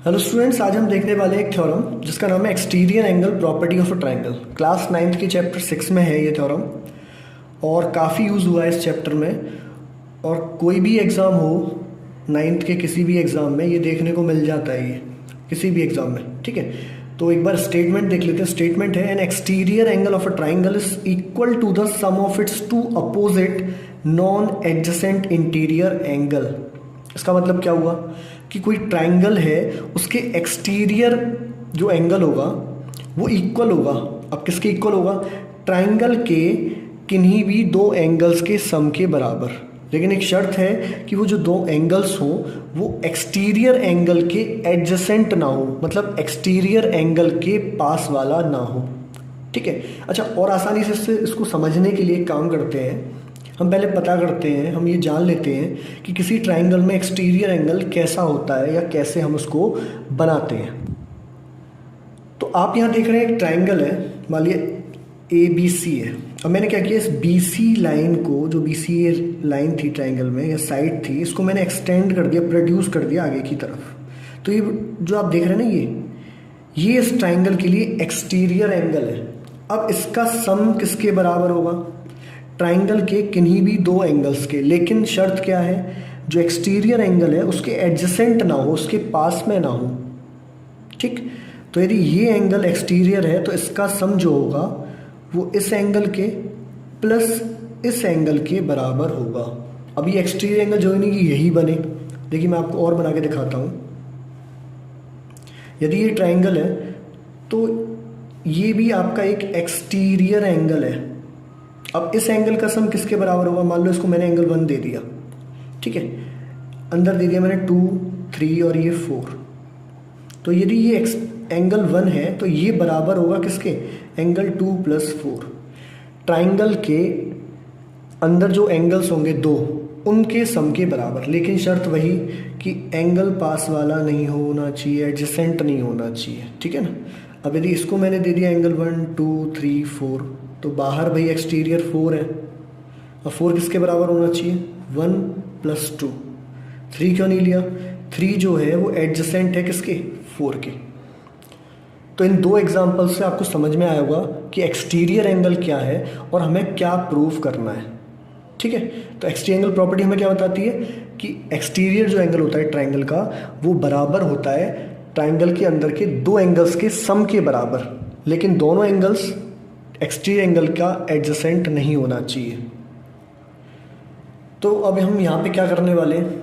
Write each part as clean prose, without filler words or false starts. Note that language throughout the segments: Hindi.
हेलो स्टूडेंट्स, आज हम देखने वाले हैं एक थ्योरम जिसका नाम है exterior angle property of a triangle. Class 9th के चैप्टर 6 में है ये थ्योरम और काफ़ी यूज़ हुआ है इस चैप्टर में। और कोई भी एग्ज़ाम हो 9th के किसी भी एग्ज़ाम में ये देखने को मिल जाता है, ये किसी भी एग्ज़ाम में। ठीक है, तो एक बार स्टेटमेंट देख लेते हैं। स्टेटमेंट है an exterior angle of a triangle is equal to the sum of its two opposite non adjacent interior angle. इसका मतलब क्या हुआ कि कोई ट्राइंगल है, उसके एक्सटीरियर जो एंगल होगा वो इक्वल होगा। अब किसके इक्वल होगा? ट्राइंगल के किन्हीं भी दो एंगल्स के सम के बराबर। लेकिन एक शर्त है कि वो जो दो एंगल्स हों वो एक्सटीरियर एंगल के एडजेसेंट ना हो, मतलब एक्सटीरियर एंगल के पास वाला ना हो। ठीक है, अच्छा, और आसानी से इसको समझने के लिए एक काम करते हैं। हम पहले पता करते हैं, हम ये जान लेते हैं कि किसी ट्राइंगल में एक्सटीरियर एंगल कैसा होता है या कैसे हम उसको बनाते हैं। तो आप यहाँ देख रहे हैं एक ट्राइंगल है, मान लिया ABC है। अब मैंने क्या किया, इस BC लाइन को, जो BC लाइन थी ट्राइंगल में या साइड थी, इसको मैंने एक्सटेंड कर दिया, प्रोड्यूस कर दिया आगे की तरफ। तो ये जो आप देख रहे हैं ना, ये इस ट्राइंगल के लिए एक्सटीरियर एंगल है। अब इसका सम किसके बराबर होगा? ट्राइंगल के किन्हीं भी दो एंगल्स के। लेकिन शर्त क्या है? जो एक्सटीरियर एंगल है उसके एडजेसेंट ना हो, उसके पास में ना हो। ठीक, तो यदि ये एंगल एक्सटीरियर है तो इसका सम जो होगा वो इस एंगल के प्लस इस एंगल के बराबर होगा। अब ये एक्सटीरियर एंगल जो है कि यही बने। देखिए मैं आपको और बना के दिखाता हूँ। यदि ये ट्राइंगल है तो ये भी आपका एक एक्सटीरियर एंगल है। अब इस एंगल का सम किसके बराबर होगा? मान लो इसको मैंने एंगल 1 दे दिया, ठीक है, अंदर दे दिया मैंने 2, 3 और ये 4। तो यदि ये एंगल 1 है तो ये बराबर होगा किसके? एंगल 2 + 4। ट्राइंगल के अंदर जो एंगल्स होंगे दो, उनके सम के बराबर। लेकिन शर्त वही कि एंगल पास वाला नहीं होना चाहिए, एडजेसेंट नहीं होना चाहिए। ठीक है ना। अब यदि इसको मैंने दे दिया एंगल 1, 2, 3, 4, तो बाहर भाई एक्सटीरियर 4 है। अब 4 किसके बराबर होना चाहिए? 1 + 2। 3 क्यों नहीं लिया? 3 जो है वो एडजेसेंट है किसके? 4 के। तो इन दो एग्जाम्पल से आपको समझ में आया होगा कि एक्सटीरियर एंगल क्या है और हमें क्या प्रूव करना है। ठीक है, तो एक्सटीरियर एंगल प्रॉपर्टी हमें क्या बताती है कि एक्सटीरियर जो एंगल होता है ट्राइंगल का वो बराबर होता है ट्राइंगल के अंदर के दो एंगल्स के सम के बराबर। लेकिन दोनों एंगल्स एक्सटीरियर एंगल का एडजेसेंट नहीं होना चाहिए। तो अब हम यहाँ पे क्या करने वाले हैं,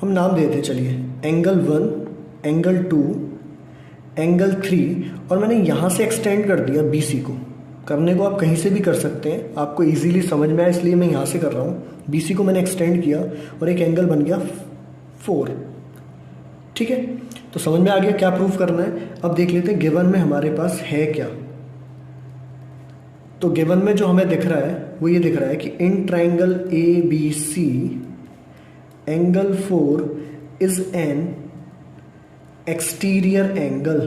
हम नाम देते चलिए एंगल 1, एंगल 2, एंगल 3, और मैंने यहाँ से एक्सटेंड कर दिया BC को। करने को आप कहीं से भी कर सकते हैं, आपको इजीली समझ में आए इसलिए मैं यहाँ से कर रहा हूँ। BC को मैंने एक्सटेंड किया और एक एंगल बन गया 4। ठीक है, तो समझ में आ गया क्या प्रूफ करना है। अब देख लेते हैं गिवन में हमारे पास है क्या। तो गिवन में जो हमें दिख रहा है वो ये दिख रहा है कि in triangle ABC angle 4 is an exterior angle.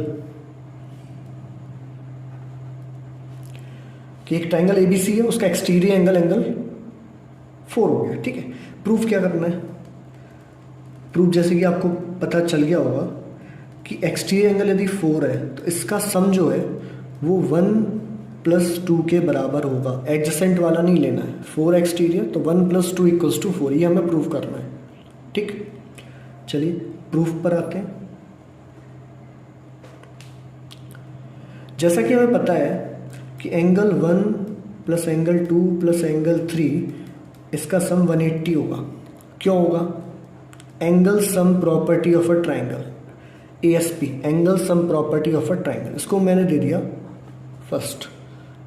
कि एक ट्राइंगल ABC है, उसका एक्सटीरियर एंगल 4 हो गया। ठीक है, प्रूफ क्या करना है? प्रूफ जैसे कि आपको पता चल गया होगा कि एक्सटीरियर एंगल यदि 4 है तो इसका सम जो है वो 1 + 2 के बराबर होगा। एडजेसेंट वाला नहीं लेना है। 4 एक्सटीरियर तो 1 + 2 = 4, ये हमें प्रूफ करना है। ठीक, चलिए प्रूफ पर आते हैं। जैसा कि हमें पता है कि एंगल 1 + एंगल 2 + एंगल 3 इसका सम 180 होगा। क्यों होगा? Angle sum property of a triangle, ASP, angle sum property of a triangle. इसको मैंने दे दिया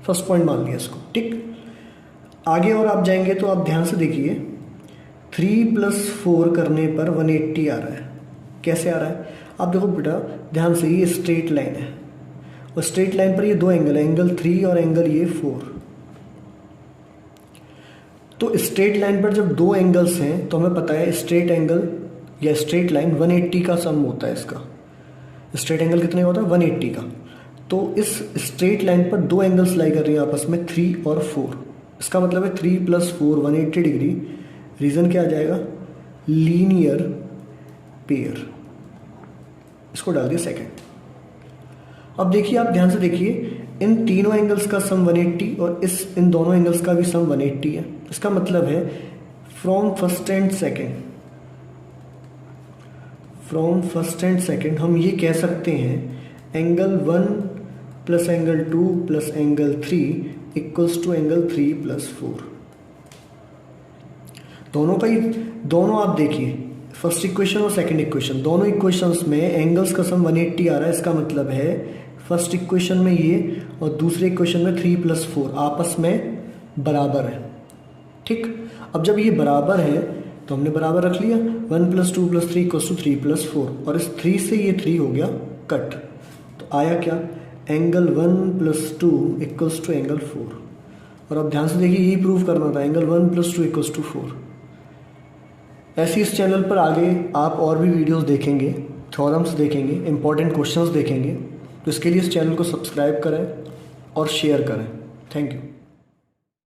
फर्स्ट पॉइंट मान लिया इसको। ठीक, आगे और आप जाएंगे तो आप ध्यान से देखिए 3 + 4 करने पर 180 आ रहा है। कैसे आ रहा है? आप देखो बेटा ध्यान से, ये स्ट्रेट लाइन है और स्ट्रेट लाइन पर ये दो एंगल है, एंगल 3 और एंगल ये 4। तो स्ट्रेट लाइन पर जब दो एंगल्स हैं तो हमें पता है स्ट्रेट एंगल या स्ट्रेट लाइन 180 का सम होता है। इसका स्ट्रेट एंगल कितने का होता है? 180 का। तो इस स्ट्रेट लाइन पर दो एंगल्स लाई कर रही हैं आपस में, 3 और 4। इसका मतलब है 3 + 4 180 डिग्री। रीज़न क्या आ जाएगा? Linear pair. इसको डाल दिया सेकेंड। अब देखिए, आप ध्यान से देखिए, इन तीनों एंगल्स का सम 180 और इन दोनों एंगल्स का भी सम 180 है। इसका मतलब है फ्रॉम फर्स्ट एंड सेकेंड हम ये कह सकते हैं angle 1 plus angle 2 plus angle 3 equals to angle 3 plus 4। दोनों आप देखिए, फर्स्ट इक्वेशन और सेकंड इक्वेशन, दोनों इक्वेशंस में एंगल्स का सम 180 आ रहा है। इसका मतलब है फर्स्ट इक्वेशन में ये और दूसरे इक्वेशन में 3 प्लस 4 आपस में बराबर है। ठीक, अब जब ये बराबर है तो हमने बराबर रख लिया, 1 plus 2 plus 3 equals to 3 plus 4, और इस 3 से ये 3 हो गया कट। तो आया क्या, angle 1 plus 2 equals to angle 4। और अब ध्यान से देखिए, यही प्रूव करना था, एंगल 1 प्लस 2 इक्वल्स टू 4। ऐसे इस चैनल पर आगे आप और भी वीडियोस देखेंगे, थ्योरम्स देखेंगे, इंपॉर्टेंट क्वेश्चंस देखेंगे। तो इसके लिए इस चैनल को सब्सक्राइब करें और शेयर करें। Thank you.